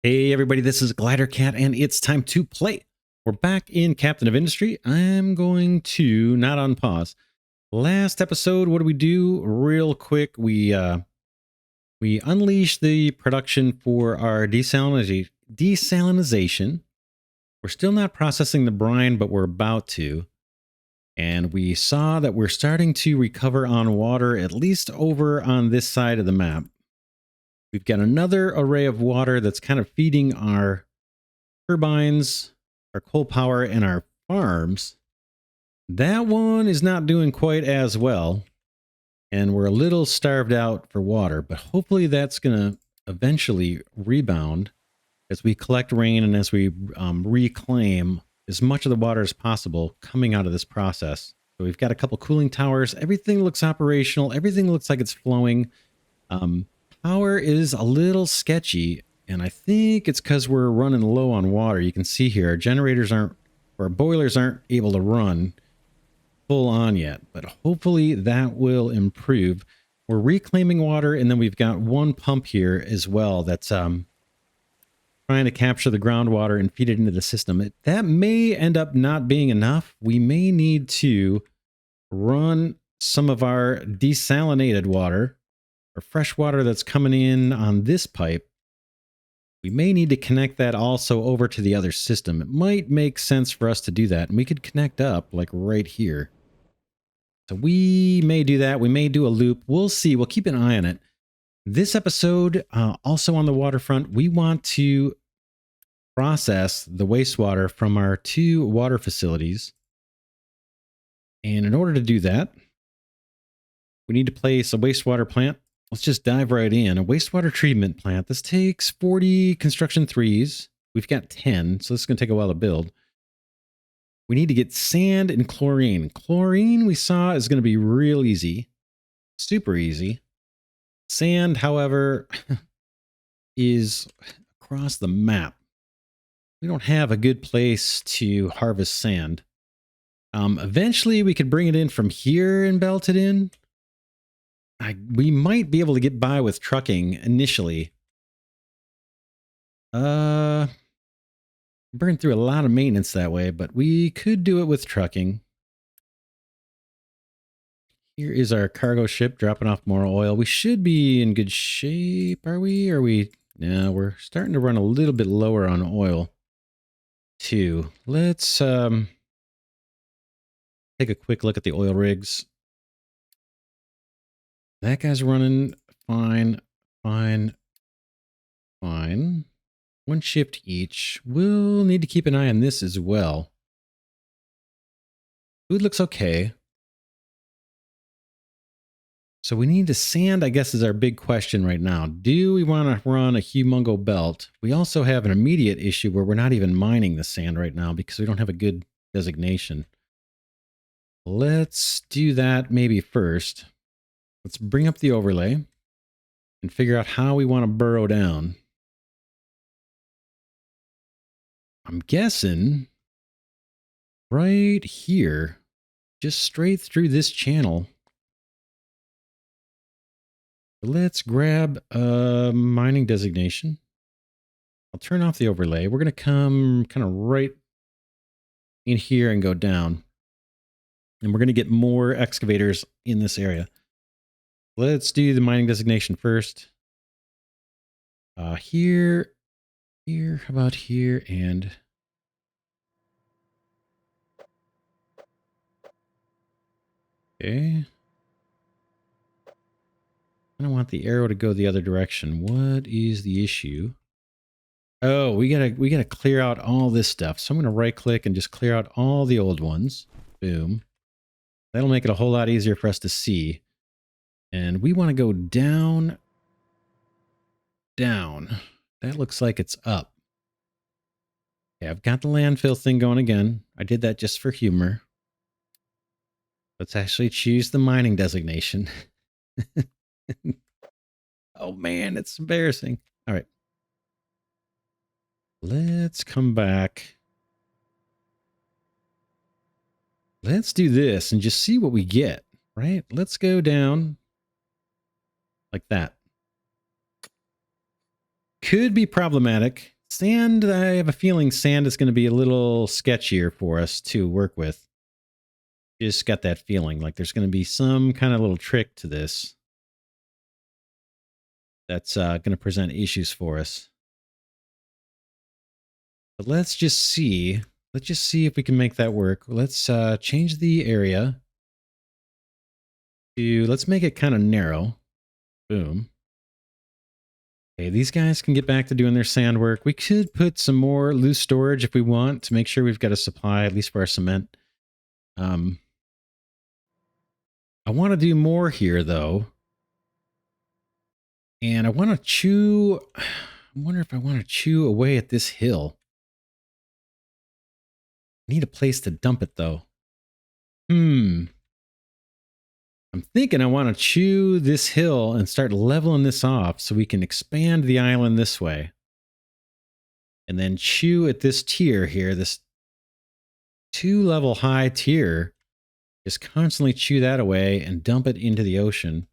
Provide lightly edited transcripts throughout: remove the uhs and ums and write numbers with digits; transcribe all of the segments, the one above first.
Hey everybody, this is Glidercat and it's time to play. We're back in Captain of Industry. I'm going to, not on pause. Last episode, what do we do? Real quick, we unleash the production for our desalinization. We're still not processing the brine, but we're about to. And we saw that we're starting to recover on water, at least over on this side of the map. We've got another array of water that's kind of feeding our turbines, our coal power, and our farms. That one is not doing quite as well, and we're a little starved out for water, but hopefully that's going to eventually rebound as we collect rain and as we reclaim as much of the water as possible coming out of this process. So we've got a couple cooling towers. Everything looks operational. Everything looks like it's flowing. Power is a little sketchy, and I think it's because we're running low on water. You can see here our generators aren't, or our boilers aren't able to run full on yet, but hopefully that will improve. We're reclaiming water, and then we've got one pump here as well that's trying to capture the groundwater and feed it into the system. That may end up not being enough. We may need to run some of our desalinated water or fresh water that's coming in on this pipe. We may need to connect that also over to the other system. It might make sense for us to do that, and we could connect up like right here. So we may do that. We may do a loop. We'll see. We'll keep an eye on it. This episode, also on the waterfront, we want to process the wastewater from our two water facilities. And in order to do that, we need to place a wastewater plant. Let's just dive right in. A wastewater treatment plant. This takes 40 construction threes. We've got 10, so this is going to take a while to build. We need to get sand and chlorine. Chlorine, we saw, is going to be real easy. Super easy. Sand, however, is across the map. We don't have a good place to harvest sand. Eventually, we could bring it in from here and belt it in. We might be able to get by with trucking initially. Burn through a lot of maintenance that way, but we could do it with trucking. Here is our cargo ship dropping off more oil. We should be in good shape, are we? No, we're starting to run a little bit lower on oil too. Let's take a quick look at the oil rigs. That guy's running fine. One shift each. We'll need to keep an eye on this as well. Food looks okay. So we need to sand, I guess, is our big question right now. Do we want to run a humongo belt? We also have an immediate issue where we're not even mining the sand right now because we don't have a good designation. Let's do that maybe first. Let's bring up the overlay and figure out how we want to burrow down. I'm guessing right here, just straight through this channel. Let's grab a mining designation. I'll turn off the overlay. We're going to come kind of right in here and go down. And we're going to get more excavators in this area. Let's do the mining designation first. Here, how about here, and okay. I don't want the arrow to go the other direction. What is the issue? Oh, we gotta clear out all this stuff. So I'm gonna right click and just clear out all the old ones. Boom. That'll make it a whole lot easier for us to see. And we want to go down. That looks like it's up. Okay, I've got the landfill thing going again. I did that just for humor. Let's actually choose the mining designation. Oh man, it's embarrassing. All right. Let's come back. Let's do this and just see what we get, right? Let's go down like that. Could be problematic. Sand, I have a feeling sand is going to be a little sketchier for us to work with. Just got that feeling like there's going to be some kind of little trick to this that's going to present issues for us. But let's just see. Let's just see if we can make that work. Let's change the area to, let's make it kind of narrow. Boom. Okay, these guys can get back to doing their sand work. We could put some more loose storage if we want to make sure we've got a supply, at least for our cement. I want to do more here, though. And I want to chew... I wonder if I want to chew away at this hill. I need a place to dump it, though. I'm thinking I want to chew this hill and start leveling this off so we can expand the island this way. And then chew at this tier here, this 2-level high tier. Just constantly chew that away and dump it into the ocean.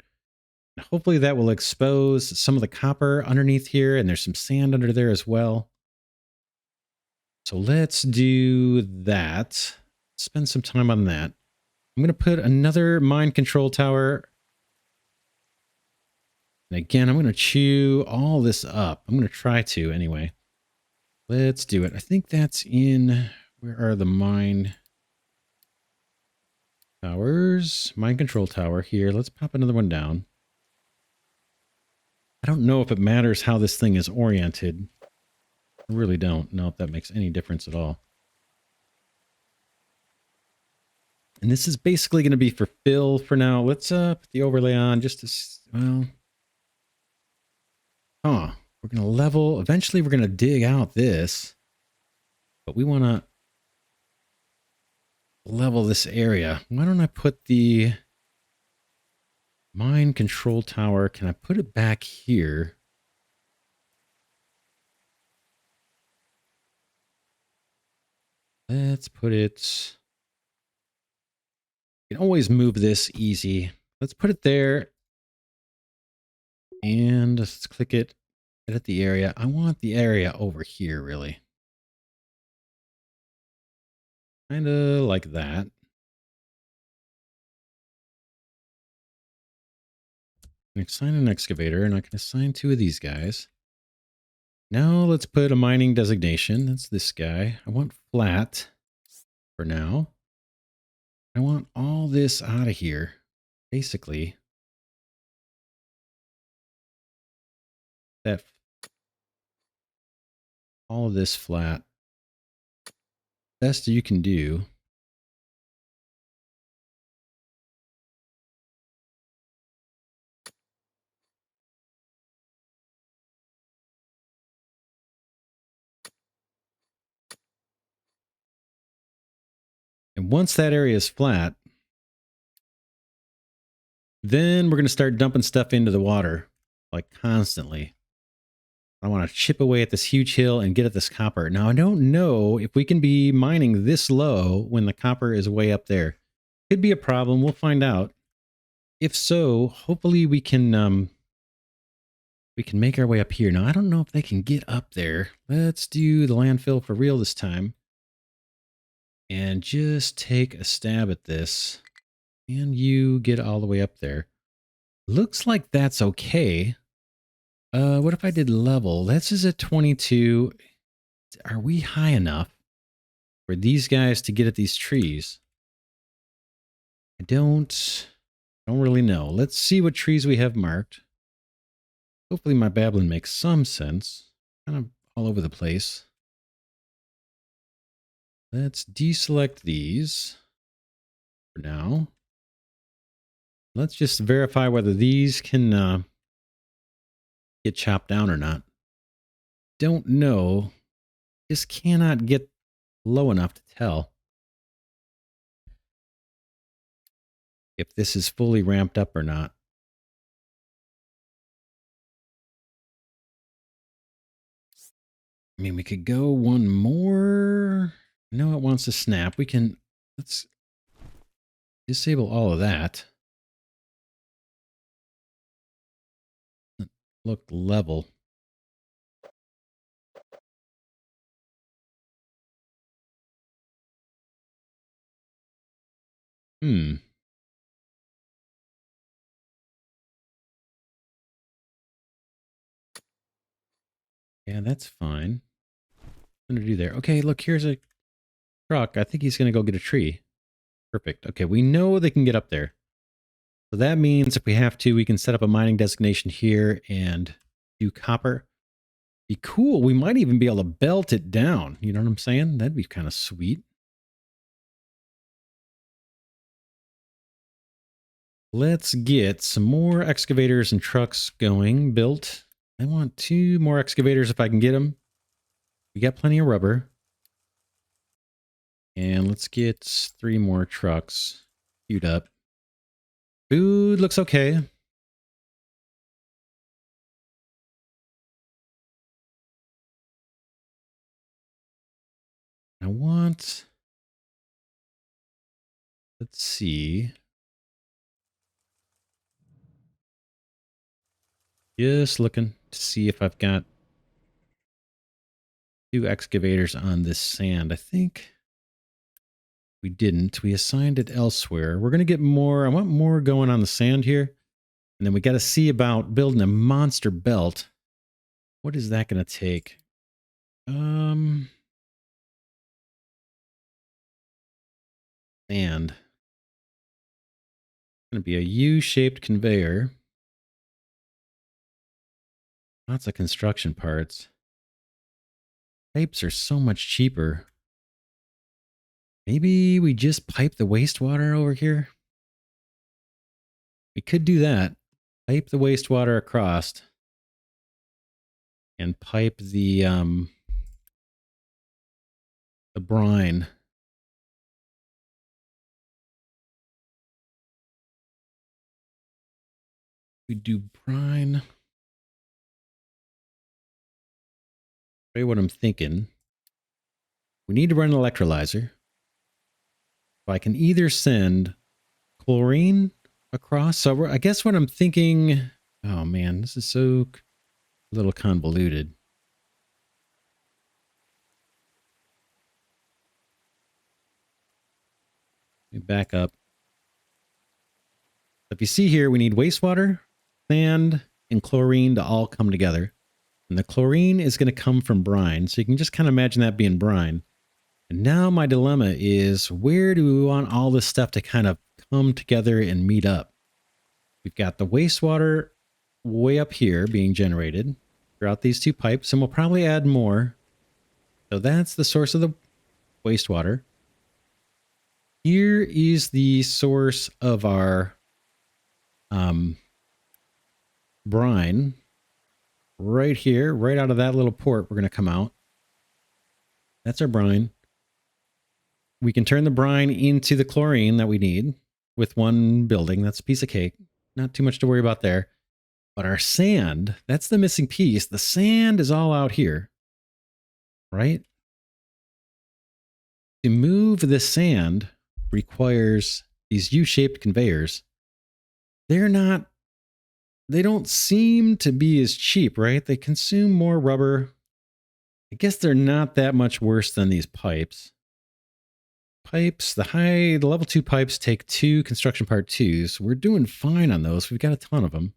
And hopefully that will expose some of the copper underneath here, and there's some sand under there as well. So let's do that. Spend some time on that. I'm going to put another mine control tower. And again, I'm going to chew all this up. I'm going to try to anyway. Let's do it. I think that's in... Where are the mine towers? Mine control tower here. Let's pop another one down. I don't know if it matters how this thing is oriented. I really don't know if that makes any difference at all. And this is basically going to be for fill for now. Let's put the overlay on just to, well... We're going to level. Eventually we're going to dig out this. But we want to level this area. Why don't I put the mine control tower? Can I put it back here? Let's put it... You can always move this easy. Let's put it there. And let's click it. Edit the area. I want the area over here, really. Kind of like that. I can assign an excavator, and I can assign 2 of these guys. Now let's put a mining designation. That's this guy. I want flat for now. I want all this out of here, basically. That all of this flat. Best you can do. And once that area is flat, then we're going to start dumping stuff into the water, like constantly. I want to chip away at this huge hill and get at this copper. Now, I don't know if we can be mining this low when the copper is way up there. Could be a problem. We'll find out. If so, hopefully we can make our way up here. Now, I don't know if they can get up there. Let's do the landfill for real this time. And just take a stab at this. And you get all the way up there. Looks like that's okay. What if I did level? This is at 22. Are we high enough for these guys to get at these trees? I don't really know. Let's see what trees we have marked. Hopefully my babbling makes some sense. Kind of all over the place. Let's deselect these for now. Let's just verify whether these can get chopped down or not. Don't know. Just cannot get low enough to tell if this is fully ramped up or not. I mean, we could go one more. No, it wants to snap. Let's disable all of that. Look level. Hmm. Yeah, that's fine. What to do there? Okay, look, here's a truck. I think he's going to go get a tree. Perfect. Okay, we know they can get up there. So that means if we have to, we can set up a mining designation here and do copper. Be cool. We might even be able to belt it down. You know what I'm saying? That'd be kind of sweet. Let's get some more excavators and trucks going, built. I want 2 more excavators if I can get them. We got plenty of rubber. And let's get 3 more trucks queued up. Food looks okay. I want... Let's see. Just looking to see if I've got 2 excavators on this sand. I think we didn't. We assigned it elsewhere. We're going to get more. I want more going on the sand here. And then we got to see about building a monster belt. What is that going to take? Sand. Going to be a U-shaped conveyor. Lots of construction parts. Pipes are so much cheaper. Maybe we just pipe the wastewater over here? We could do that. Pipe the wastewater across. And pipe the brine. We do brine. Tell you what I'm thinking. We need to run an electrolyzer. So I can either send chlorine across. So I guess what I'm thinking... Oh man, this is so a little convoluted. Let me back up. If you see here, we need wastewater, sand, and chlorine to all come together. And the chlorine is going to come from brine. So you can just kind of imagine that being brine. And now my dilemma is, where do we want all this stuff to kind of come together and meet up? We've got the wastewater way up here being generated throughout these 2 pipes, and we'll probably add more. So that's the source of the wastewater. Here is the source of our brine. Right here, right out of that little port, we're going to come out. That's our brine. We can turn the brine into the chlorine that we need with 1 building. That's a piece of cake. Not too much to worry about there. But our sand, that's the missing piece. The sand is all out here, right? To move the sand requires these U-shaped conveyors. They don't seem to be as cheap, right? They consume more rubber. I guess they're not that much worse than these pipes. The level 2 pipes take 2 construction part 2s. We're doing fine on those. We've got a ton of them.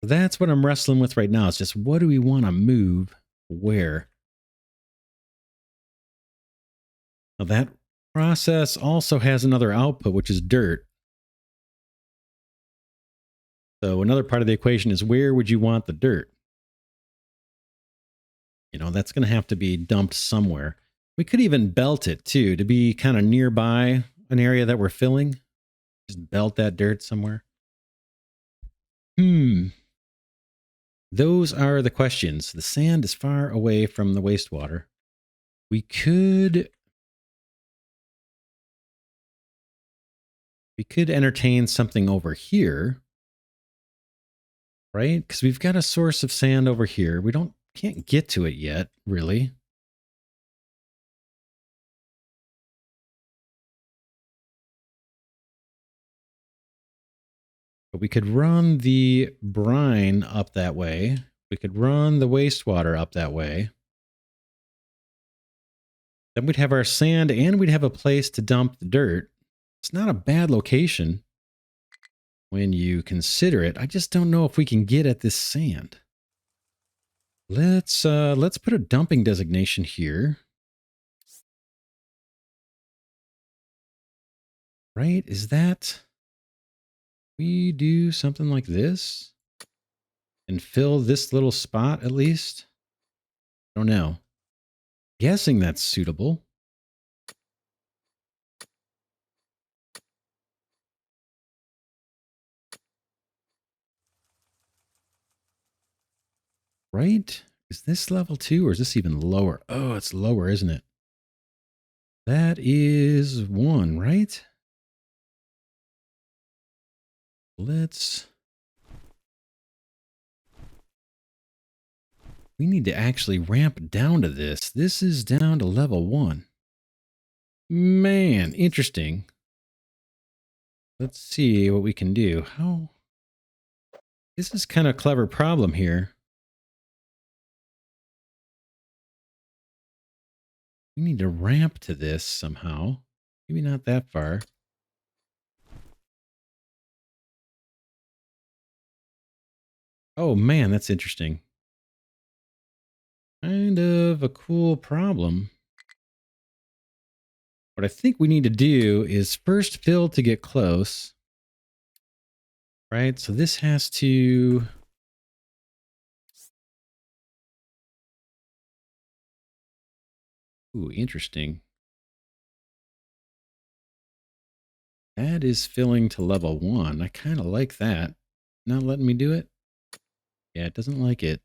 That's what I'm wrestling with right now. It's just, what do we want to move where? Now that process also has another output, which is dirt. So another part of the equation is, where would you want the dirt? You know, that's going to have to be dumped somewhere. We could even belt it too, to be kind of nearby an area that we're filling. Just belt that dirt somewhere. Those are the questions. The sand is far away from the wastewater. We could entertain something over here, right? Because we've got a source of sand over here. We can't get to it yet, really. But we could run the brine up that way. We could run the wastewater up that way. Then we'd have our sand and we'd have a place to dump the dirt. It's not a bad location when you consider it. I just don't know if we can get at this sand. Let's put a dumping designation here. Right? Is that we do something like this and fill this little spot at least? Don't know. Guessing that's suitable. Right? Is this level 2 or is this even lower? Oh, it's lower, isn't it? That is 1, right? Let's... We need to actually ramp down to this. This is down to level 1. Man, interesting. Let's see what we can do. How... This is kind of a clever problem here. We need to ramp to this somehow. Maybe not that far. Oh man, that's interesting. Kind of a cool problem. What I think we need to do is first fill to get close. Right? So this has to... Ooh, interesting. That is filling to level 1. I kind of like that. Not letting me do it? Yeah, it doesn't like it.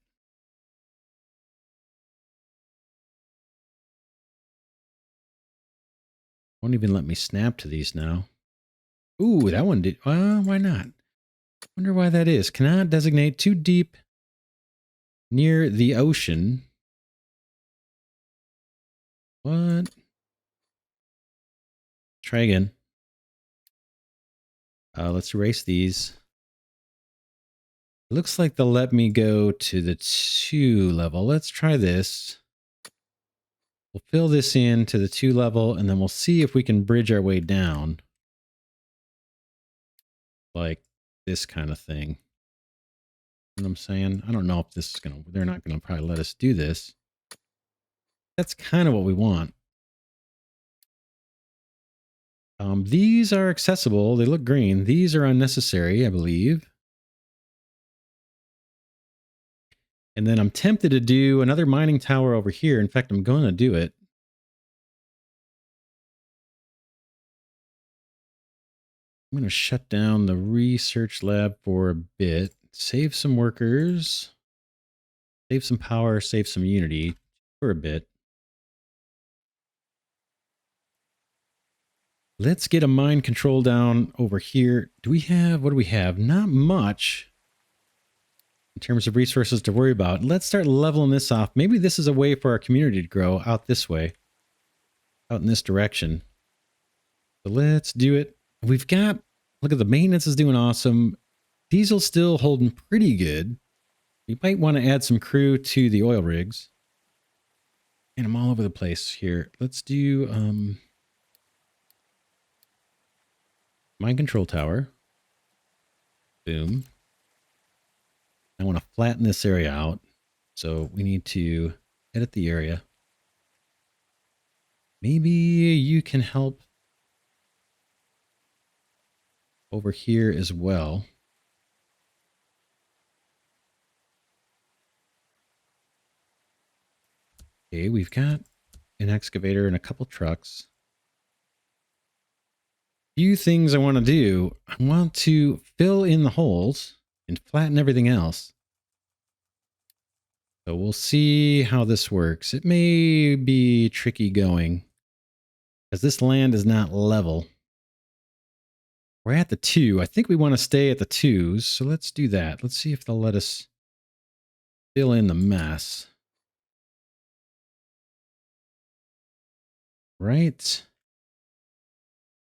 Won't even let me snap to these now. Ooh, that one did. Why not? Wonder why that is. Cannot designate too deep near the ocean. What? Try again. Let's erase these. Looks like they'll let me go to the 2 level. Let's try this. We'll fill this in to the 2 level, and then we'll see if we can bridge our way down. Like this kind of thing. You know what I'm saying? I don't know if this is going to... They're not going to probably let us do this. That's kind of what we want. These are accessible. They look green. These are unnecessary, I believe. And then I'm tempted to do another mining tower over here. In fact, I'm going to do it. I'm going to shut down the research lab for a bit. Save some workers. Save some power. Save some unity for a bit. Let's get a mine control down over here. Do we have... What do we have? Not much in terms of resources to worry about. Let's start leveling this off. Maybe this is a way for our community to grow out this way. Out in this direction. So let's do it. We've got... Look at the maintenance is doing awesome. Diesel's still holding pretty good. We might want to add some crew to the oil rigs. And I'm all over the place here. Let's do mine control tower. Boom. I want to flatten this area out. So we need to edit the area. Maybe you can help over here as well. Okay, we've got an excavator and a couple trucks. Few things I want to do. I want to fill in the holes and flatten everything else. So we'll see how this works. It may be tricky going because this land is not level. We're at the 2. I think we want to stay at the 2s. So let's do that. Let's see if they'll let us fill in the mess. Right.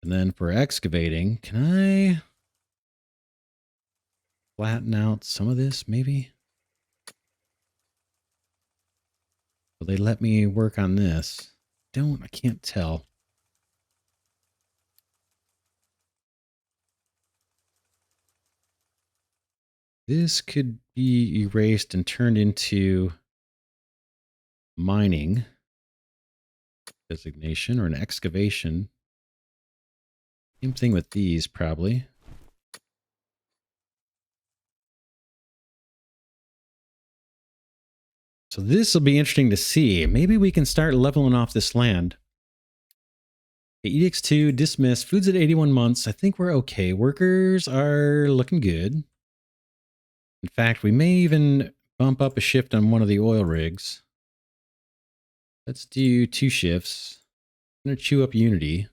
And then for excavating, can I flatten out some of this maybe? Will they let me work on this? I can't tell. This could be erased and turned into mining designation or an excavation. Same thing with these, probably. So this will be interesting to see. Maybe we can start leveling off this land. Okay, Edicts 2, dismiss. Food's at 81 months. I think we're okay. Workers are looking good. In fact, we may even bump up a shift on one of the oil rigs. Let's do 2 shifts. I'm going to chew up Unity.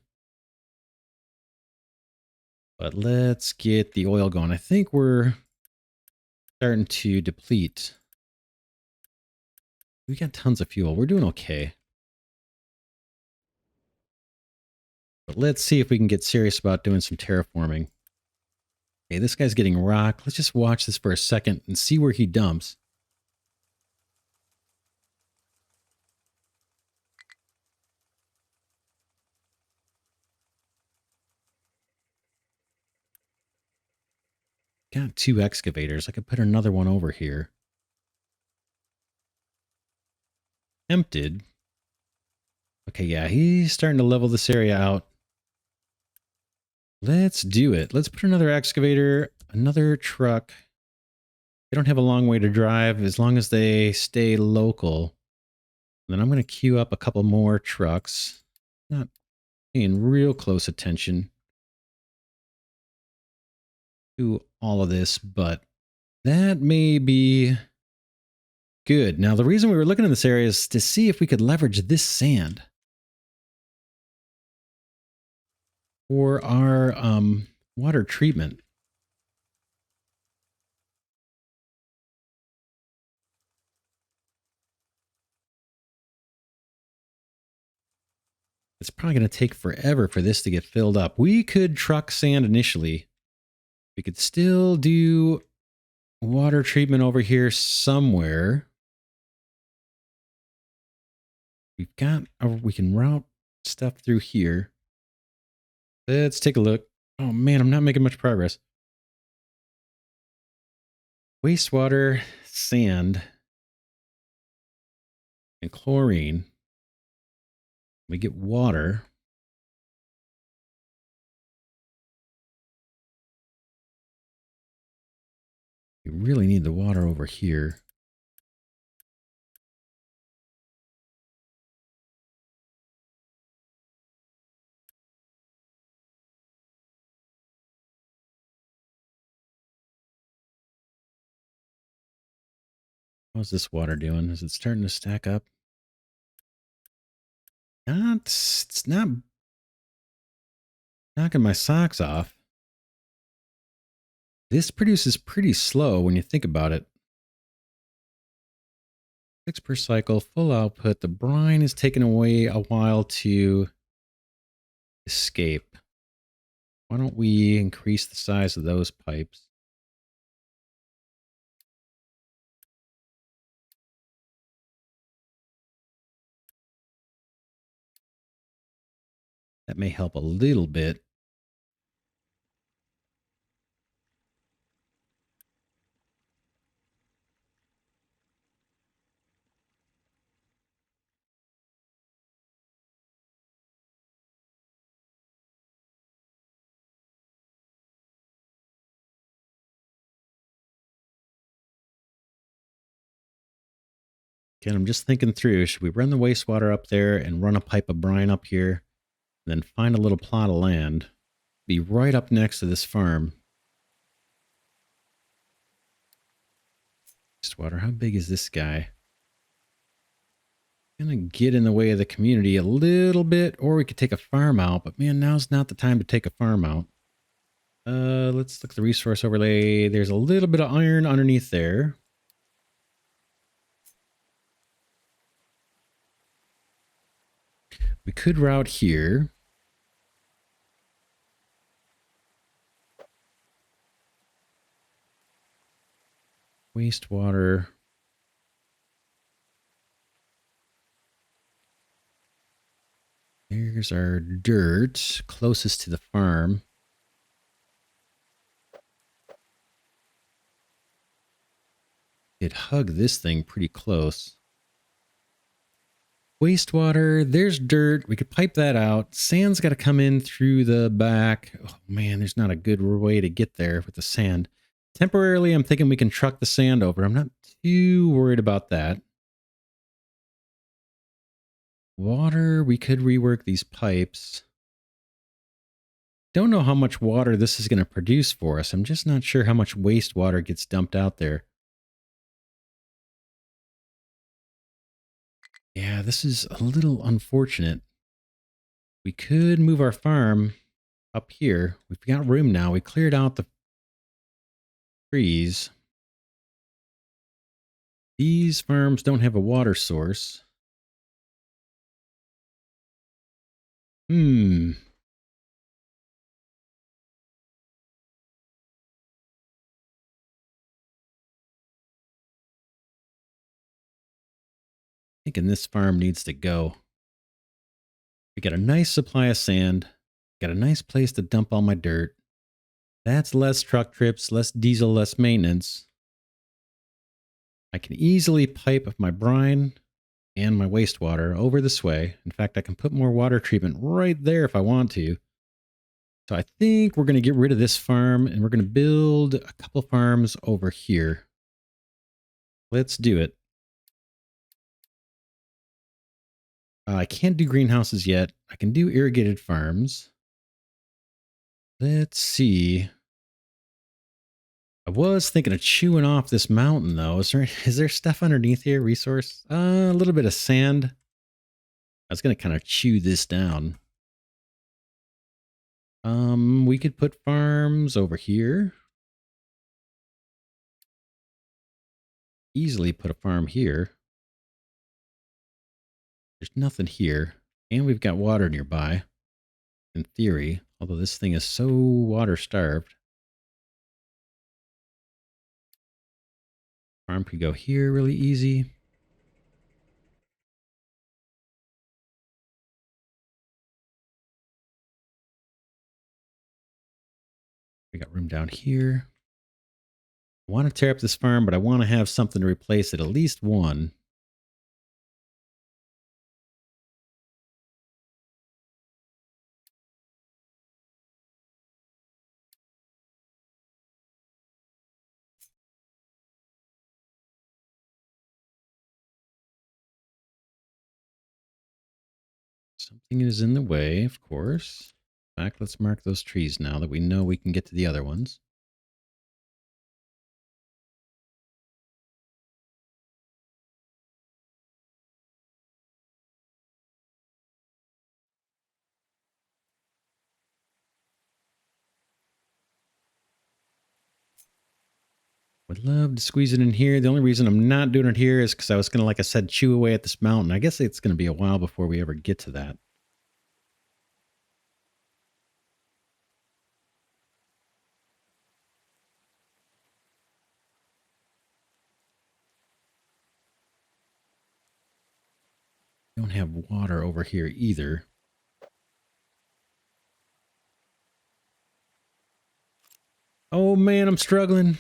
But let's get the oil going. I think we're starting to deplete. We got tons of fuel. We're doing okay. But let's see if we can get serious about doing some terraforming. Okay, this guy's getting rock. Let's just watch this for a second and see where he dumps. Got 2 excavators. I could put another one over here. Tempted. Okay, yeah, he's starting to level this area out. Let's do it. Let's put another excavator, another truck. They don't have a long way to drive as long as they stay local. And then I'm going to queue up a couple more trucks. Not paying real close attention to all of this, but that may be good. Now, the reason we were looking in this area is to see if we could leverage this sand for our water treatment. It's probably going to take forever for this to get filled up. We could truck sand initially. We could still do water treatment over here somewhere. We've got, we can route stuff through here. Let's take a look. Oh man, I'm not making much progress. Wastewater, sand, and chlorine. We get water. We really need the water over here. How's this water doing? Is it starting to stack up? It's not knocking my socks off. This produces pretty slow when you think about it. 6 per cycle, full output. The brine is taking away a while to escape. Why don't we increase the size of those pipes? That may help a little bit. Again, I'm just thinking through, should we run the wastewater up there and run a pipe of brine up here, and then find a little plot of land, be right up next to this farm? Wastewater, how big is this guy? Gonna get in the way of the community a little bit, or we could take a farm out, but man, now's not the time to take a farm out. Let's look at the resource overlay. There's a little bit of iron underneath there. We could route here. Wastewater. There's our dirt closest to the farm. It hugged this thing pretty close. Wastewater, there's dirt. We could pipe that out. Sand's got to come in through the back. Oh man, there's not a good way to get there with the sand. Temporarily, I'm thinking we can truck the sand over. I'm not too worried about that. Water, we could rework these pipes. Don't know how much water this is going to produce for us. I'm just not sure how much wastewater gets dumped out there. Yeah, this is a little unfortunate. We could move our farm up here. We've got room now. We cleared out the trees. These farms don't have a water source. Thinking this farm needs to go. We got a nice supply of sand. Got a nice place to dump all my dirt. That's less truck trips, less diesel, less maintenance. I can easily pipe my brine and my wastewater over this way. In fact, I can put more water treatment right there if I want to. So I think we're going to get rid of this farm and we're going to build a couple farms over here. Let's do it. I can't do greenhouses yet. I can do irrigated farms. Let's see. I was thinking of chewing off this mountain though. Is there stuff underneath here? Resource? A little bit of sand. I was going to kind of chew this down. We could put farms over here. Easily put a farm here. There's nothing here. And we've got water nearby. In theory. Although this thing is so water starved. Farm could go here really easy. We got room down here. I want to tear up this farm, but I want to have something to replace it. At least one. Something is in the way, of course. In fact, let's mark those trees now that we know we can get to the other ones. Would love to squeeze it in here. The only reason I'm not doing it here is because I was going to, like I said, chew away at this mountain. I guess it's going to be a while before we ever get to that. Don't have water over here either. Oh man, I'm struggling.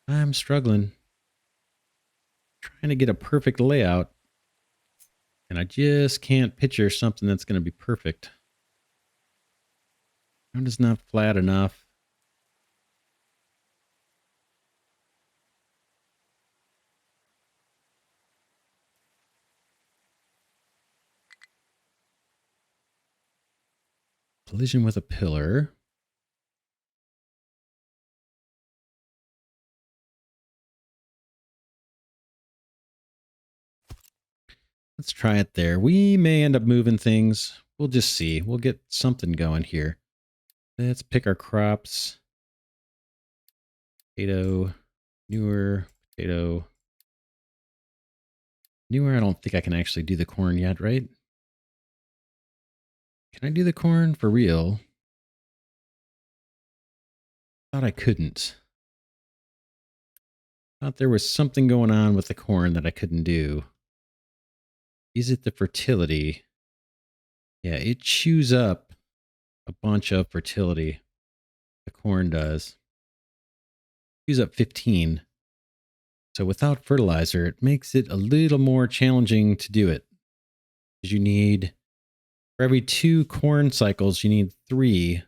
I'm struggling. Trying to get a perfect layout. And I just can't picture something that's going to be perfect. I'm just not flat enough. Collision with a pillar. Let's try it there. We may end up moving things. We'll just see. We'll get something going here. Let's pick our crops. Potato, newer, potato. Newer, I don't think I can actually do the corn yet, right? Can I do the corn for real? Thought I couldn't. Thought there was something going on with the corn that I couldn't do. Is it the fertility? Yeah, it chews up a bunch of fertility. The corn does. Chews up 15. So without fertilizer, it makes it a little more challenging to do it. Because you need, for every 2 corn cycles, you need 3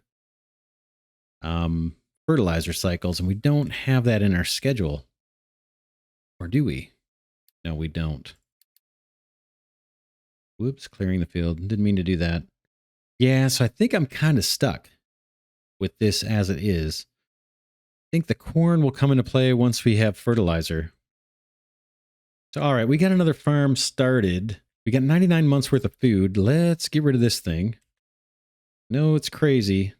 fertilizer cycles, and we don't have that in our schedule. Or do we? No, we don't. Whoops, clearing the field. Didn't mean to do that. Yeah, so I think I'm kind of stuck with this as it is. I think the corn will come into play once we have fertilizer. So, all right, we got another farm started. We got 99 months worth of food. Let's get rid of this thing. No, it's crazy,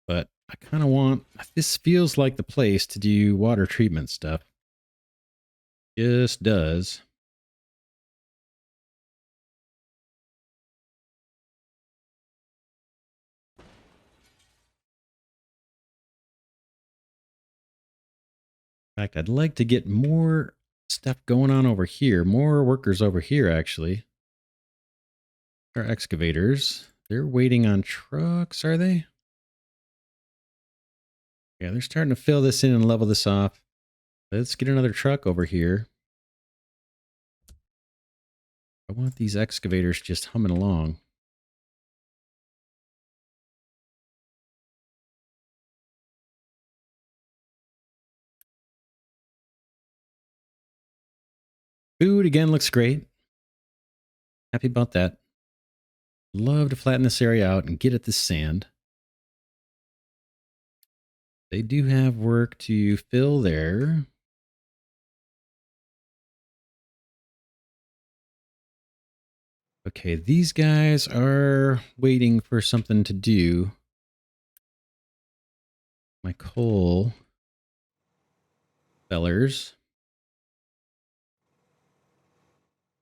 but I kind of want, this feels like the place to do water treatment stuff. Just does. In fact, I'd like to get more stuff going on over here. More workers over here, actually. Our excavators. They're waiting on trucks, are they? Yeah, they're starting to fill this in and level this off. Let's get another truck over here. I want these excavators just humming along. Food again looks great. Happy about that. Love to flatten this area out and get at this sand. They do have work to fill there. Okay, these guys are waiting for something to do. My coal fellers.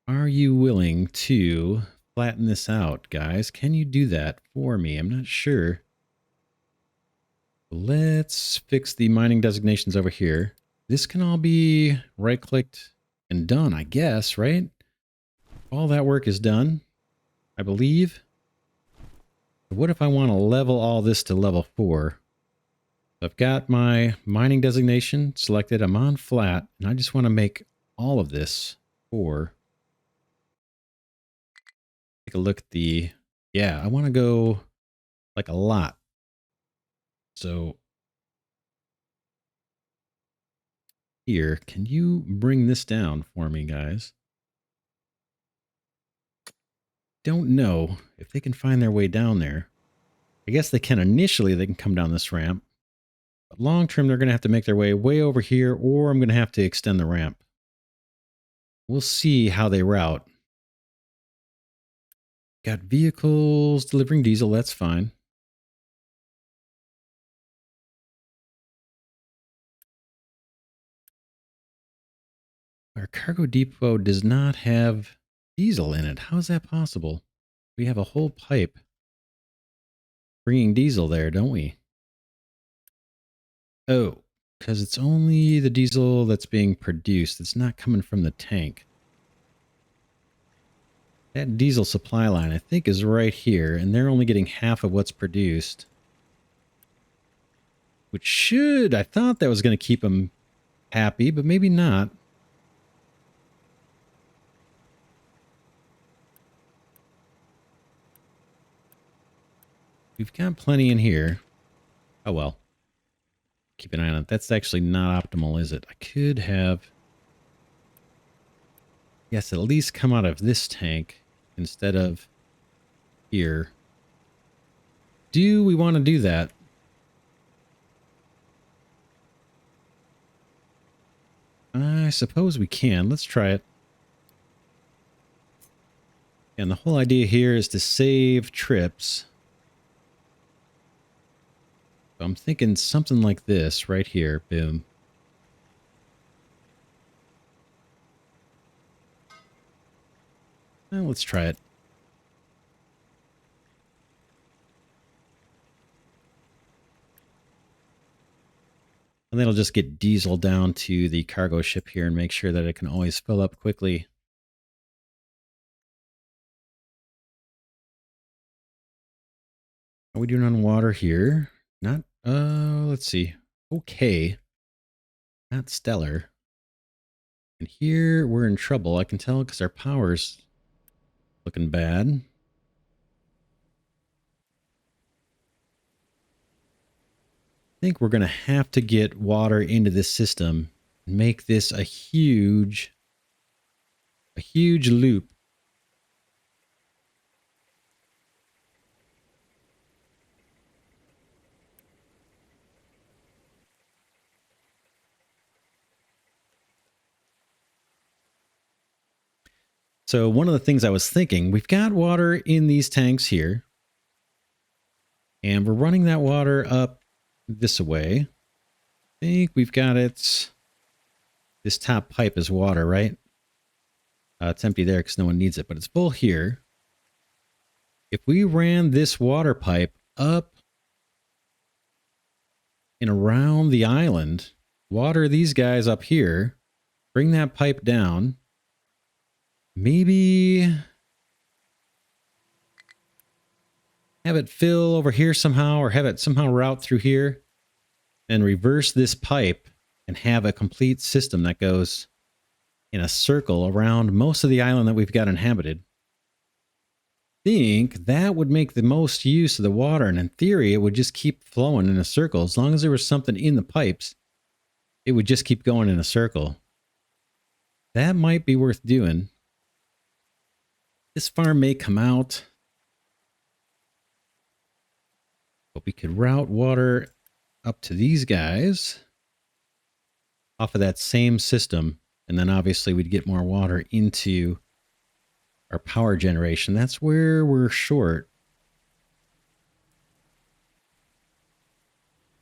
Are you willing to flatten this out, guys? Can you do that for me? I'm not sure. Let's fix the mining designations over here. This can all be right-clicked and done, I guess, right? All that work is done, I believe. What if I want to level all this to level 4? I've got my mining designation selected. I'm on flat, and I just want to make all of this 4. Take a look at the... Yeah, I want to go like a lot. So here, can you bring this down for me, guys? Don't know if they can find their way down there. I guess they can initially. They can come down this ramp. But long term, they're going to have to make their way over here, or I'm going to have to extend the ramp. We'll see how they route. Got vehicles delivering diesel. That's fine. Our cargo depot does not have diesel in it. How is that possible? We have a whole pipe bringing diesel there, don't we? Oh, because it's only the diesel that's being produced. It's not coming from the tank. That diesel supply line, I think, is right here, and they're only getting half of what's produced. Which should, I thought that was going to keep them happy, but maybe not. We've got plenty in here. Oh well. Keep an eye on it. That's actually not optimal, is it? I could have... Yes, at least come out of this tank instead of here. Do we want to do that? I suppose we can. Let's try it. And the whole idea here is to save trips. So I'm thinking something like this right here. Boom. Well, let's try it. And then I'll just get diesel down to the cargo ship here and make sure that it can always fill up quickly. How are we doing on water here? Not, let's see. Okay. Not stellar. And here we're in trouble. I can tell because our power's looking bad. I think we're going to have to get water into this system and make this a huge loop. So one of the things I was thinking, we've got water in these tanks here, and we're running that water up this way. I think we've got it. This top pipe is water, right? It's empty there because no one needs it, but it's full here. If we ran this water pipe up and around the island, water these guys up here, bring that pipe down, maybe have it fill over here somehow, or have it somehow route through here, and reverse this pipe and have a complete system that goes in a circle around most of the island that we've got inhabited. I think that would make the most use of the water, and in theory it would just keep flowing in a circle. As long as there was something in the pipes, it would just keep going in a circle. That might be worth doing. This farm may come out, but we could route water up to these guys off of that same system, and then obviously we'd get more water into our power generation. That's where we're short.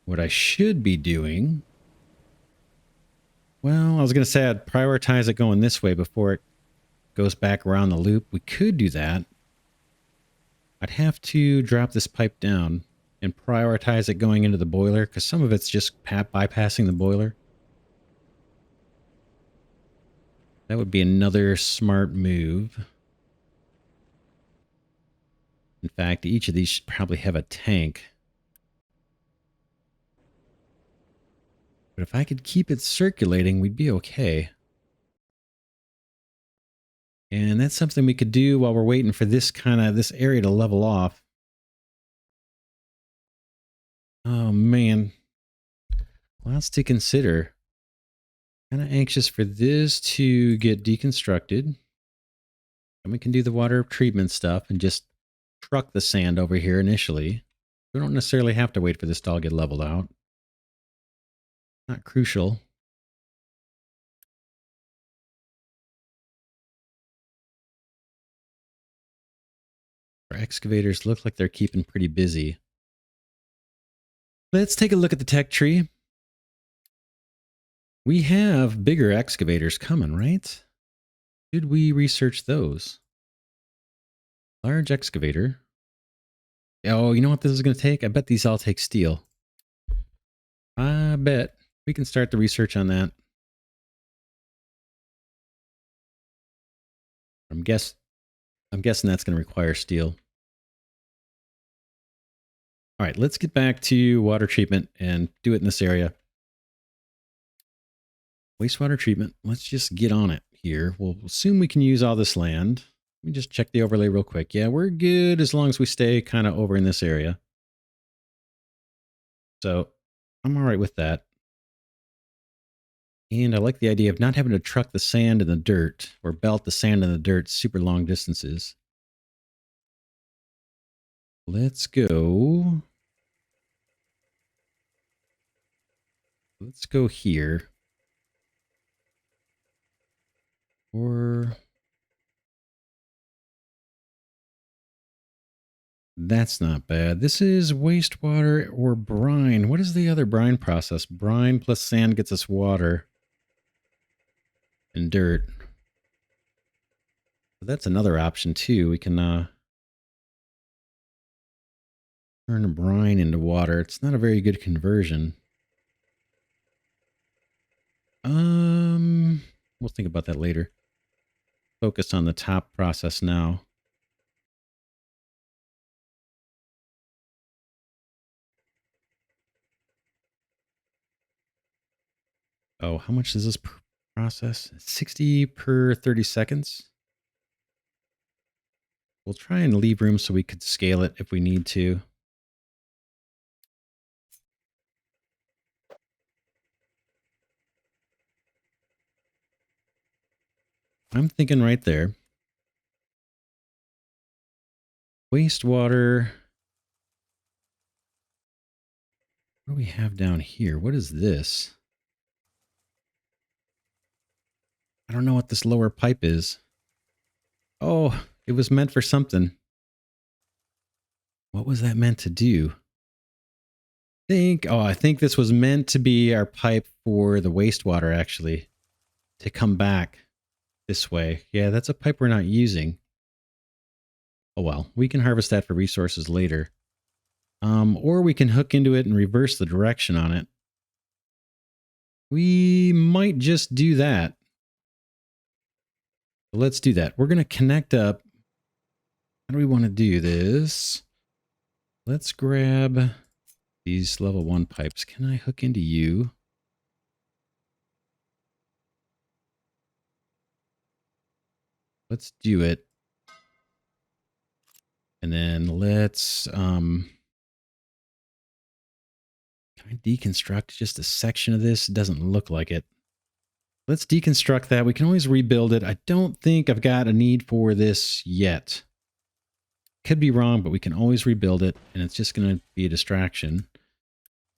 What I should be doing, well, I was going to say I'd prioritize it going this way before it goes back around the loop. We could do that. I'd have to drop this pipe down and prioritize it going into the boiler, because some of it's just bypassing the boiler. That would be another smart move. In fact, each of these should probably have a tank. But if I could keep it circulating, we'd be okay. And that's something we could do while we're waiting for this area to level off. Oh man. Lots to consider. Kind of anxious for this to get deconstructed. And we can do the water treatment stuff and just truck the sand over here initially. We don't necessarily have to wait for this to all get leveled out. Not crucial. Our excavators look like they're keeping pretty busy. Let's take a look at the tech tree. We have bigger excavators coming, right? Should we research those? Large excavator. Oh, you know what this is going to take? I bet these all take steel. I bet we can start the research on that. I'm guessing that's going to require steel. All right, let's get back to water treatment and do it in this area. Wastewater treatment. Let's just get on it here. We'll assume we can use all this land. Let me just check the overlay real quick. Yeah, we're good as long as we stay kind of over in this area. So I'm all right with that. And I like the idea of not having to truck the sand and the dirt, or belt the sand and the dirt super long distances. Let's go. Let's go here. Or that's not bad. This is wastewater or brine. What is the other brine process? Brine plus sand gets us water and dirt. But that's another option too. We can turn a brine into water. It's not a very good conversion. We'll think about that later. Focus on the top process now. Oh, how much does this Process 60 per 30 seconds. We'll try and leave room so we could scale it if we need to. I'm thinking right there. Wastewater. What do we have down here? What is this? I don't know what this lower pipe is. Oh, it was meant for something. What was that meant to do? I think this was meant to be our pipe for the wastewater, actually, to come back this way. Yeah, that's a pipe we're not using. Oh well, we can harvest that for resources later. Or we can hook into it and reverse the direction on it. We might just do that. Let's do that. We're going to connect up. How do we want to do this? Let's grab these level 1 pipes. Can I hook into you? Let's do it. And then let's, can I deconstruct just a section of this? It doesn't look like it. Let's deconstruct that. We can always rebuild it. I don't think I've got a need for this yet. Could be wrong, but we can always rebuild it, and it's just going to be a distraction.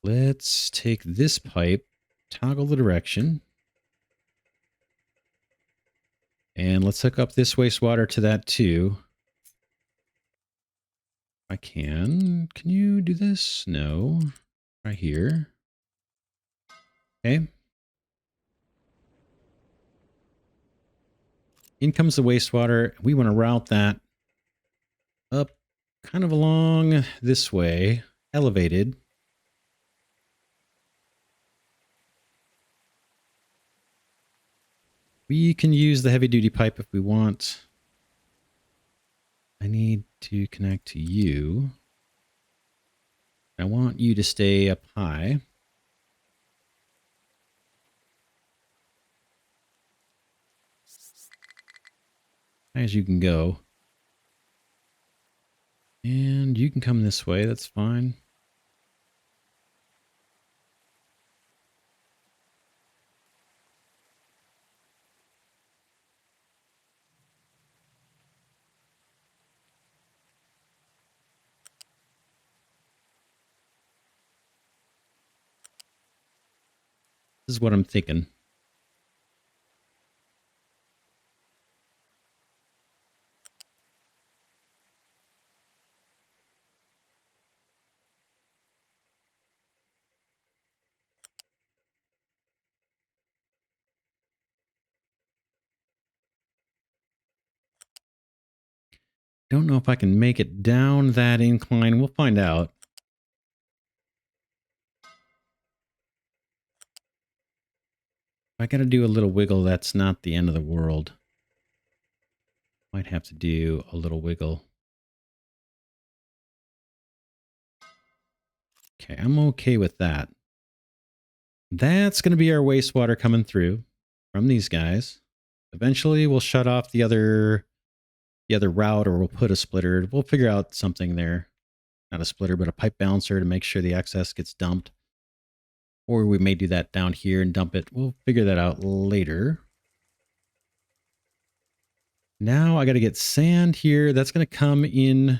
Let's take this pipe, toggle the direction, and let's hook up this wastewater to that too. I can. Can you do this? No. Right here. Okay. In comes the wastewater. We want to route that up kind of along this way, elevated. We can use the heavy duty pipe if we want. I need to connect to you. I want you to stay up high. High as you can go. And you can come this way, that's fine. This is what I'm thinking. Don't know if I can make it down that incline. We'll find out. If I got to do a little wiggle, that's not the end of the world. Might have to do a little wiggle. Okay, I'm okay with that. That's going to be our wastewater coming through from these guys. Eventually, we'll shut off the other route, or we'll put a splitter. We'll figure out something there. Not a splitter, but a pipe balancer to make sure the excess gets dumped. Or we may do that down here and dump it. We'll figure that out later. Now I got to get sand here. That's going to come in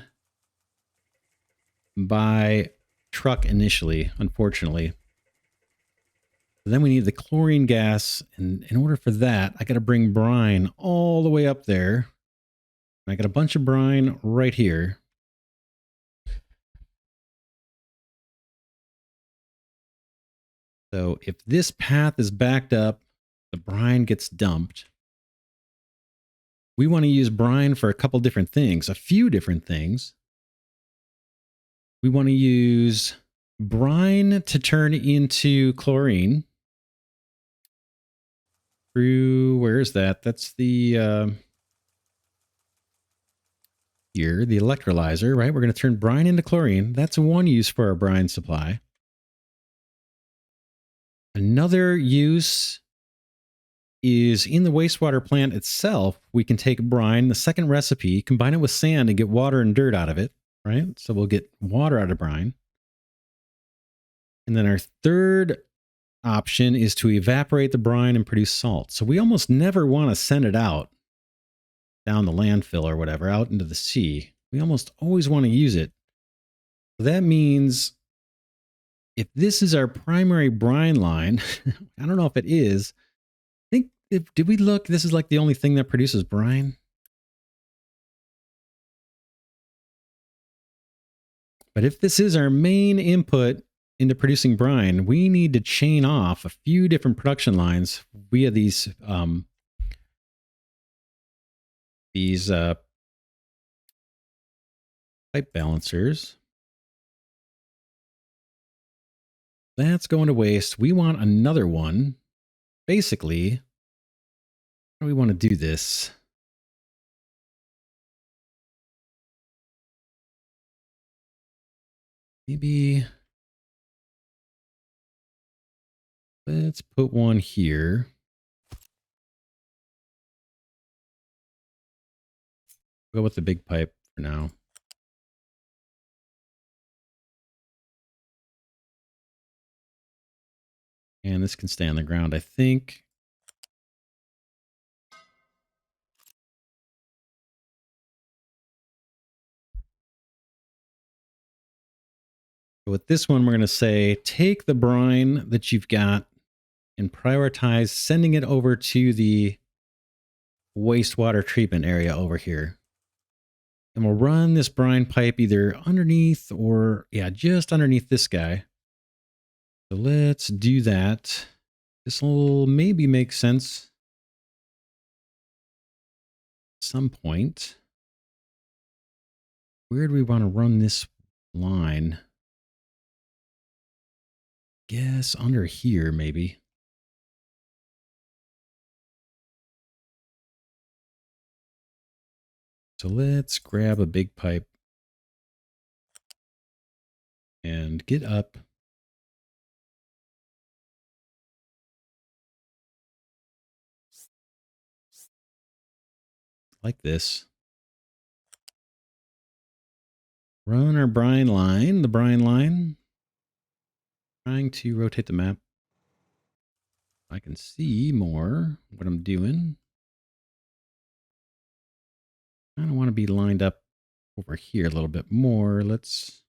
by truck initially, unfortunately. Then we need the chlorine gas. And in order for that, I got to bring brine all the way up there. And I got a bunch of brine right here. So if this path is backed up, the brine gets dumped. We want to use brine for a couple different things, a few different things. We want to use brine to turn into chlorine. Through, where is that? That's the, here, the electrolyzer, right? We're going to turn brine into chlorine. That's one use for our brine supply. Another use is in the wastewater plant itself, we can take brine, the second recipe, combine it with sand and get water and dirt out of it, right? So we'll get water out of brine. And then our third option is to evaporate the brine and produce salt. So we almost never want to send it out down the landfill or whatever, out into the sea. We almost always want to use it. So that means if this is our primary brine line, I don't know if it is. I think, did we look? This is like the only thing that produces brine. But if this is our main input into producing brine, we need to chain off a few different production lines via these pipe balancers. That's going to waste. We want another one. Basically, how do we want to do this? Maybe let's put one here. Go with the big pipe for now. And this can stay on the ground, I think. With this one, we're going to say, take the brine that you've got and prioritize sending it over to the wastewater treatment area over here. And we'll run this brine pipe either underneath or, yeah, just underneath this guy. So let's do that. This will maybe make sense at some point. Where do we want to run this line? Guess under here, maybe. So let's grab a big pipe and get up. Like this. Run our brine line, the brine line. Trying to rotate the map. I can see more what I'm doing. I don't want to be lined up over here a little bit more. Let's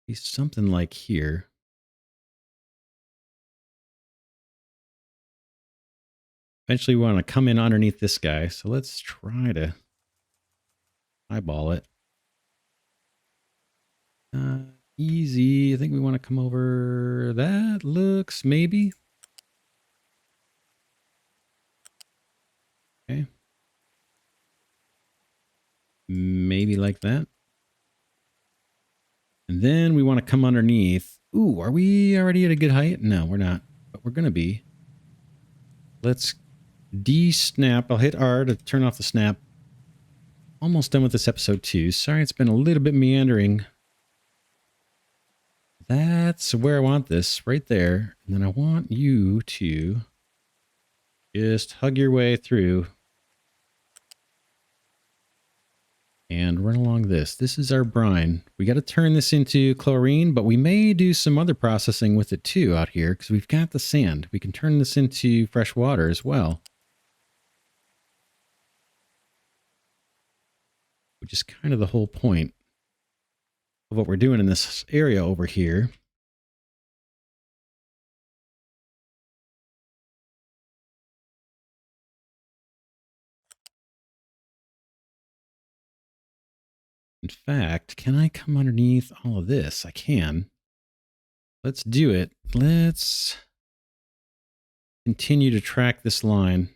be something like here. Eventually we want to come in underneath this guy. So let's try to eyeball it. Easy. I think we want to come over. That looks maybe. Okay. Maybe like that. And then we want to come underneath. Ooh, are we already at a good height? No, we're not. But we're going to be. Let's de-snap. I'll hit R to turn off the snap. Almost done with this episode 2. Sorry, it's been a little bit meandering. That's where I want this, right there. And then I want you to just hug your way through and run along this. This is our brine. We got to turn this into chlorine, but we may do some other processing with it too out here because we've got the sand. We can turn this into fresh water as well. Which is kind of the whole point of what we're doing in this area over here. In fact, can I come underneath all of this? I can. Let's do it. Let's continue to track this line.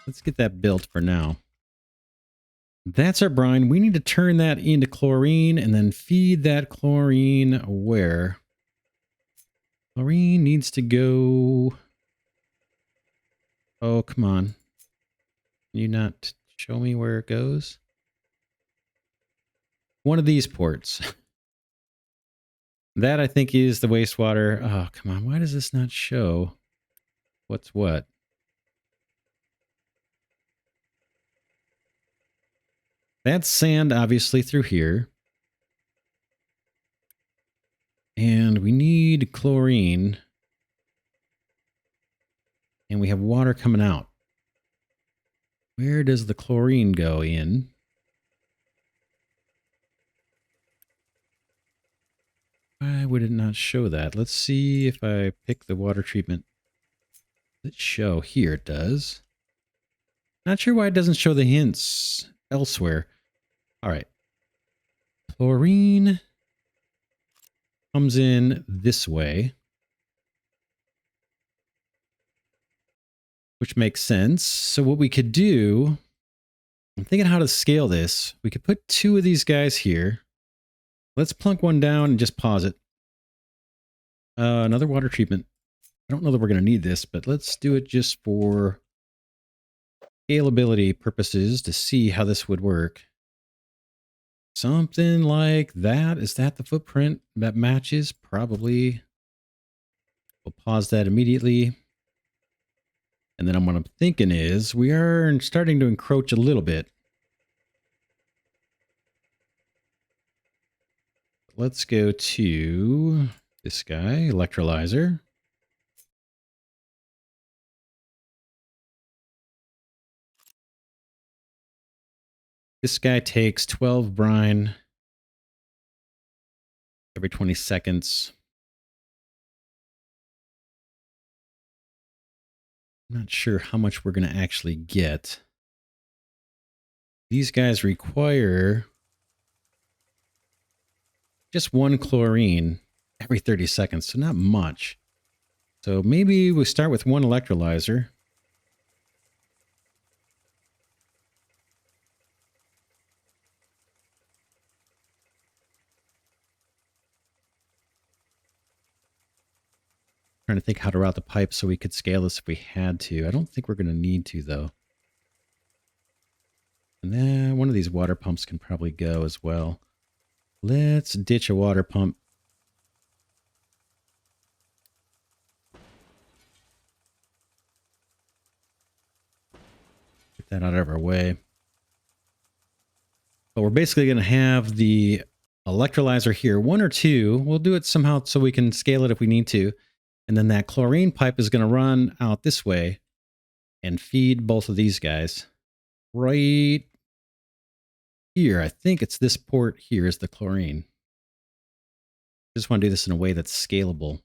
Let's get that built for now. That's our brine. We need to turn that into chlorine and then feed that chlorine where? Chlorine needs to go Oh, come on. Can you not show me where it goes? One of these ports. That, I think, is the wastewater. Oh, come on. Why does this not show what's what? That's sand, obviously, through here. And we need chlorine. And we have water coming out. Where does the chlorine go in? Why would it not show that? Let's see if I pick the water treatment. Let's show. Here it does. Not sure why it doesn't show the hints elsewhere. All right. Chlorine comes in this way, which makes sense. So what we could do, I'm thinking how to scale this. We could put 2 of these guys here. Let's plunk one down and just pause it. Another water treatment. I don't know that we're going to need this, but let's do it just for scalability purposes to see how this would work. Something like that. Is that the footprint that matches? Probably. We'll pause that immediately. And then what I'm thinking is we are starting to encroach a little bit. Let's go to this guy, Electrolyzer. This guy takes 12 brine every 20 seconds. I'm not sure how much we're going to actually get. These guys require just 1 chlorine every 30 seconds, so not much. So maybe we start with 1 electrolyzer. Trying to think how to route the pipe so we could scale this if we had to. I don't think we're going to need to, though. And then one of these water pumps can probably go as well. Let's ditch a water pump. Get that out of our way. But we're basically going to have the electrolyzer here. 1 or 2. We'll do it somehow so we can scale it if we need to. And then that chlorine pipe is going to run out this way and feed both of these guys. Right here, I think it's this port here is the chlorine. Just want to do this in a way that's scalable.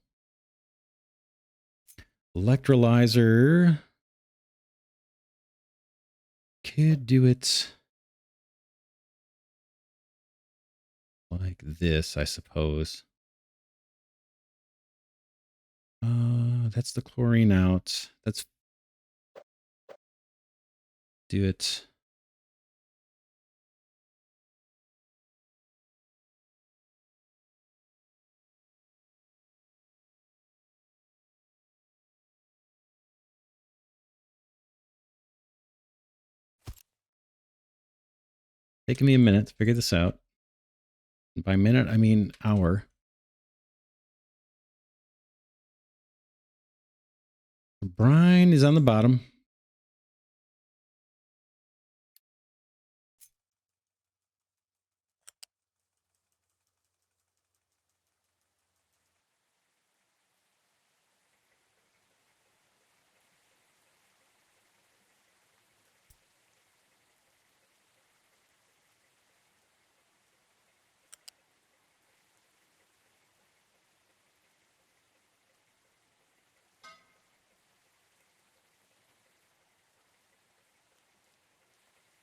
Electrolyzer could do it like this, I suppose. That's the chlorine out. Let's do it. Taking me a minute to figure this out. And by minute, I mean hour. The brine is on the bottom.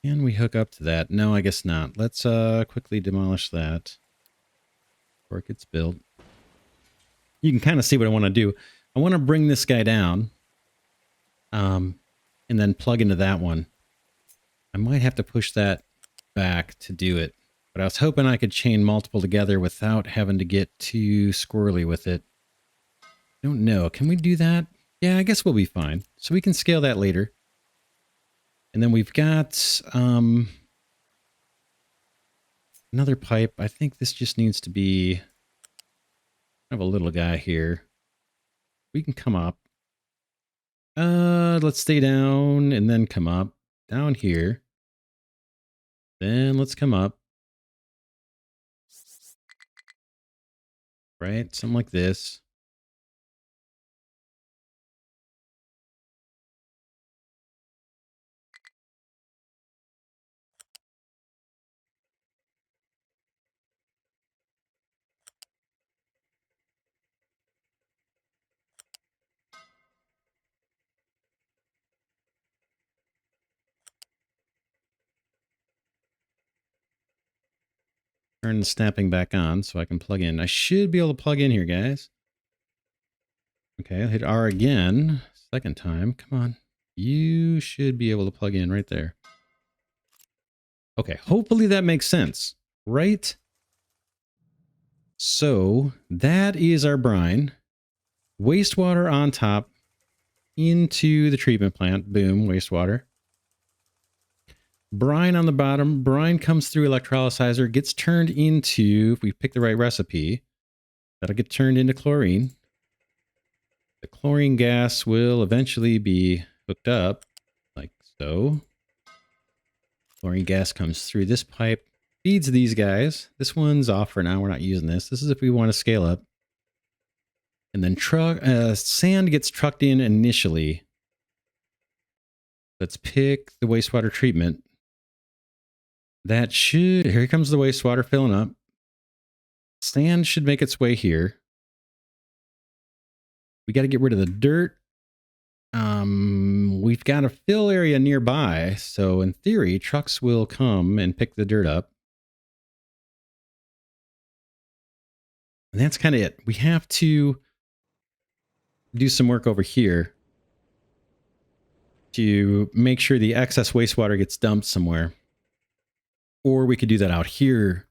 Can we hook up to that? No, I guess not. Let's quickly demolish that before it gets built. You can kind of see what I want to do. I want to bring this guy down and then plug into that one. I might have to push that back to do it, but I was hoping I could chain multiple together without having to get too squirrely with it. I don't know. Can we do that? Yeah, I guess we'll be fine. So we can scale that later. And then we've got another pipe. I think this just needs to be kind of a little guy here. We can come up. Let's stay down and then come up. Down here. Then let's come up. Right? Something like this. Turn the snapping back on so I can plug in. I should be able to plug in here, guys. Okay, I'll hit R again. Second time. Come on. You should be able to plug in right there. Okay, hopefully that makes sense. Right? So that is our brine. Wastewater on top into the treatment plant. Boom, wastewater. Brine on the bottom. Brine comes through electrolyzer, gets turned into, if we pick the right recipe, that'll get turned into chlorine. The chlorine gas will eventually be hooked up like so. Chlorine gas comes through this pipe, feeds these guys. This one's off for now. We're not using this. This is if we want to scale up. And then sand gets trucked in initially. Let's pick the wastewater treatment. That should, here comes the wastewater filling up. Sand should make its way here. We got to get rid of the dirt. We've got a fill area nearby. So in theory, trucks will come and pick the dirt up. And that's kind of it. We have to do some work over here to make sure the excess wastewater gets dumped somewhere. Or we could do that out here,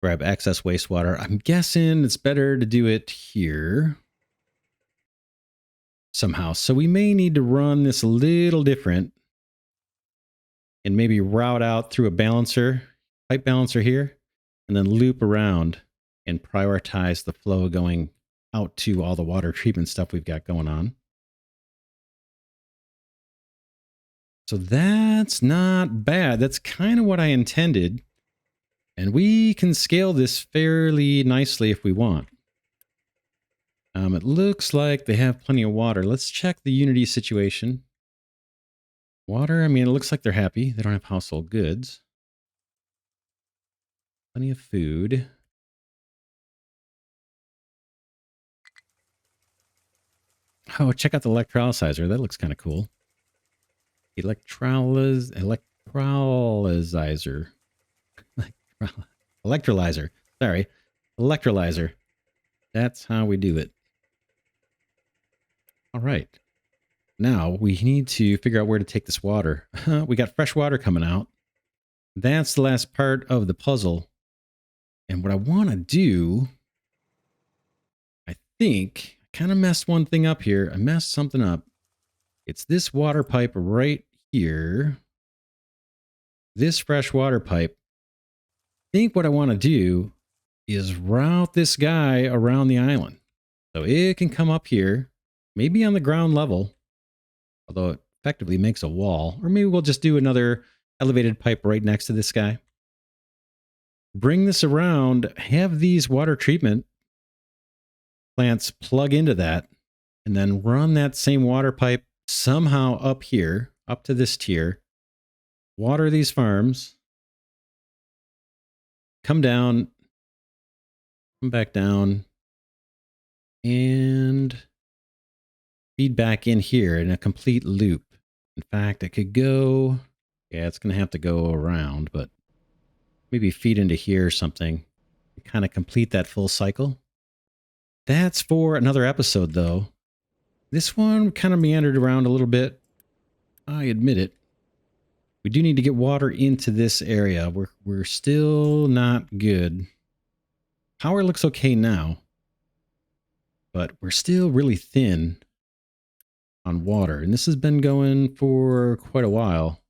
grab excess wastewater. I'm guessing it's better to do it here somehow. So we may need to run this a little different and maybe route out through a balancer, pipe balancer here, and then loop around and prioritize the flow going out to all the water treatment stuff we've got going on. So that's not bad. That's kind of what I intended. And we can scale this fairly nicely if we want. It looks like they have plenty of water. Let's check the Unity situation. Water, I mean, it looks like they're happy. They don't have household goods. Plenty of food. Oh, check out the electrolyzer. That looks kind of cool. Electrolyzer. Electrolyzer. Sorry. Electrolyzer. That's how we do it. All right. Now we need to figure out where to take this water. We got fresh water coming out. That's the last part of the puzzle. And what I want to do, I think, I kind of messed one thing up here. I messed something up. It's this water pipe right here. This fresh water pipe. I think what I want to do is route this guy around the island. So it can come up here, maybe on the ground level, although it effectively makes a wall. Or maybe we'll just do another elevated pipe right next to this guy. Bring this around, have these water treatment plants plug into that, and then run that same water pipe somehow up here, up to this tier, water these farms, come down, come back down, and feed back in here in a complete loop. In fact, it could go, yeah, it's going to have to go around, but maybe feed into here or something to kind of complete that full cycle. That's for another episode, though. This one kind of meandered around a little bit. I admit it. We do need to get water into this area. We're still not good. Power looks okay now, but we're still really thin on water, and this has been going for quite a while.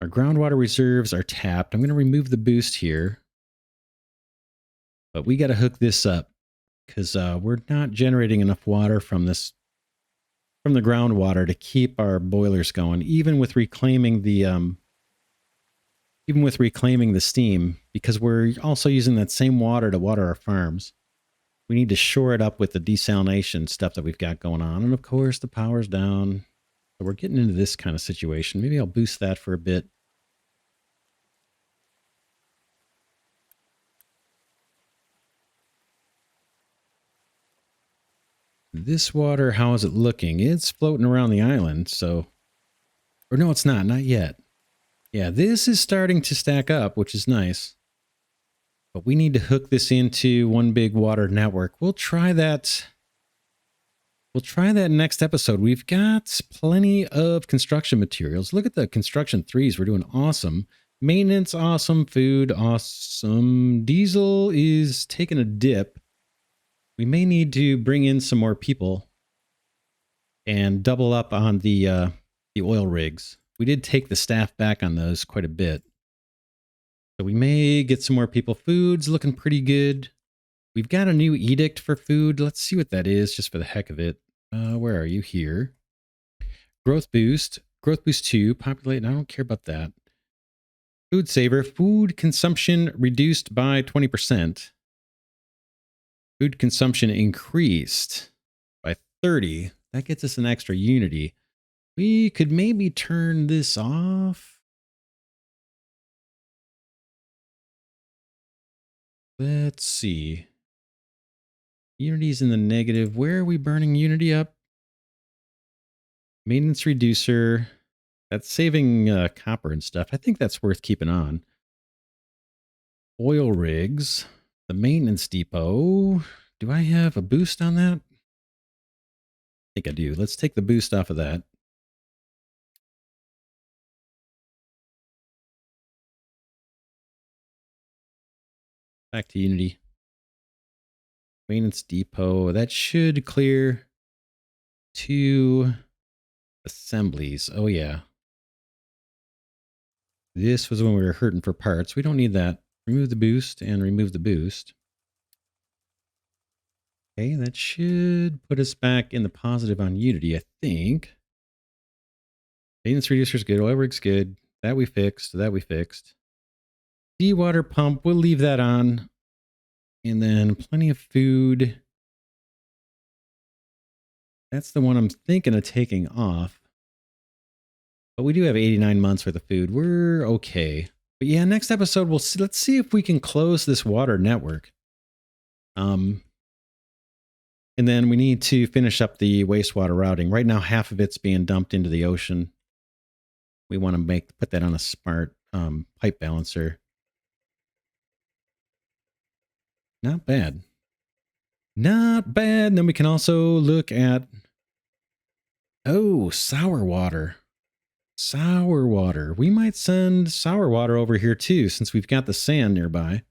Our groundwater reserves are tapped. I'm going to remove the boost here, but we got to hook this up because we're not generating enough water from the groundwater to keep our boilers going, even with reclaiming the steam, because we're also using that same water to water our farms. We need to shore it up with the desalination stuff that we've got going on. And of course, the power's down. So we're getting into this kind of situation. Maybe I'll boost that for a bit. This water, how is it looking? It's floating around the island, so... Or no, it's not. Not yet. Yeah, this is starting to stack up, which is nice. But we need to hook this into one big water network. We'll try that. We'll try that next episode. We've got plenty of construction materials. Look at the construction threes. We're doing awesome. Maintenance, awesome. Food, awesome. Diesel is taking a dip. We may need to bring in some more people and double up on the oil rigs. We did take the staff back on those quite a bit. So we may get some more people. Food's looking pretty good. We've got a new edict for food. Let's see what that is, just for the heck of it. Where are you? Here. Growth boost. Growth boost 2. Populate. I don't care about that. Food saver. Food consumption reduced by 20%. Food consumption increased by 30. That gets us an extra unity. We could maybe turn this off. Let's see. Unity's in the negative. Where are we burning Unity up? Maintenance reducer. That's saving copper and stuff. I think that's worth keeping on. Oil rigs. The maintenance depot. Do I have a boost on that? I think I do. Let's take the boost off of that. Back to Unity. Maintenance depot. That should clear 2 assemblies. Oh, yeah. This was when we were hurting for parts. We don't need that. Remove the boost and remove the boost. Okay, that should put us back in the positive on Unity, I think. Maintenance reducer is good. Oil rig's good. That we fixed. That we fixed. Seawater pump, we'll leave that on. And then plenty of food. That's the one I'm thinking of taking off. But we do have 89 months worth of food. We're okay. But yeah, next episode, we'll see. Let's see if we can close this water network. And then we need to finish up the wastewater routing. Right now, half of it's being dumped into the ocean. We want to put that on a smart pipe balancer. Not bad. Not bad. And then we can also look at... Oh, sour water. Sour water. We might send sour water over here too, since we've got the sand nearby.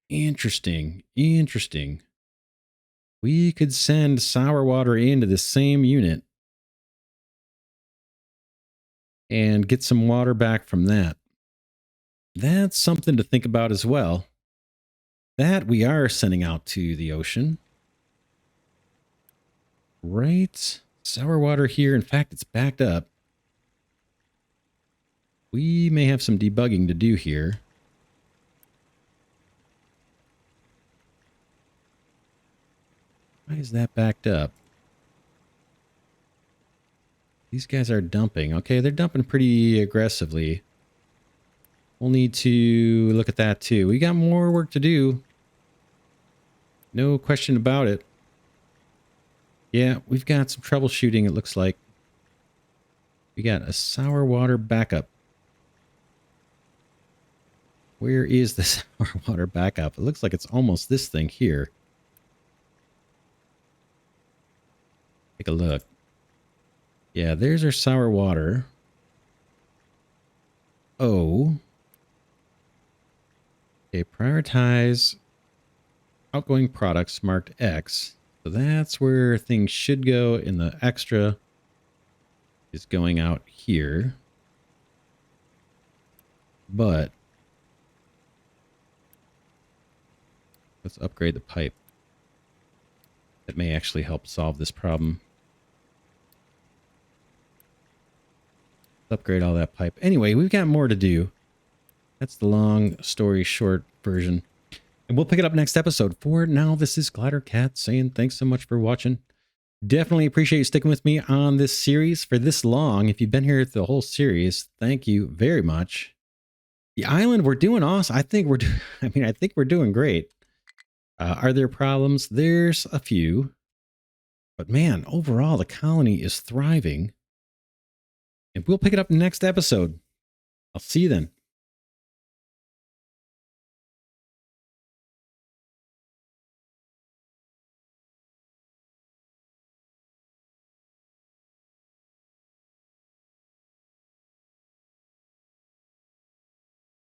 Interesting. Interesting. We could send sour water into the same unit and get some water back from that. That's something to think about as well. That we are sending out to the ocean. Right. Sour water here. In fact, it's backed up. We may have some debugging to do here. Why is that backed up? These guys are dumping. Okay, they're dumping pretty aggressively. We'll need to look at that too. We got more work to do. No question about it. Yeah, we've got some troubleshooting, it looks like. We got a sour water backup. Where is the sour water backup? It looks like it's almost this thing here. Take a look. Yeah, there's our sour water. Oh. Okay, prioritize outgoing products marked X. So that's where things should go, and the extra is going out here. But let's upgrade the pipe. That may actually help solve this problem. Let's upgrade all that pipe. Anyway, we've got more to do. That's the long story short version. And we'll pick it up next episode. For now, this is Glidercat saying thanks so much for watching. Definitely appreciate you sticking with me on this series for this long. If you've been here the whole series, thank you very much. The island, we're doing awesome. I think we're doing great. Are there problems? There's a few. But man, overall, the colony is thriving. And we'll pick it up next episode. I'll see you then.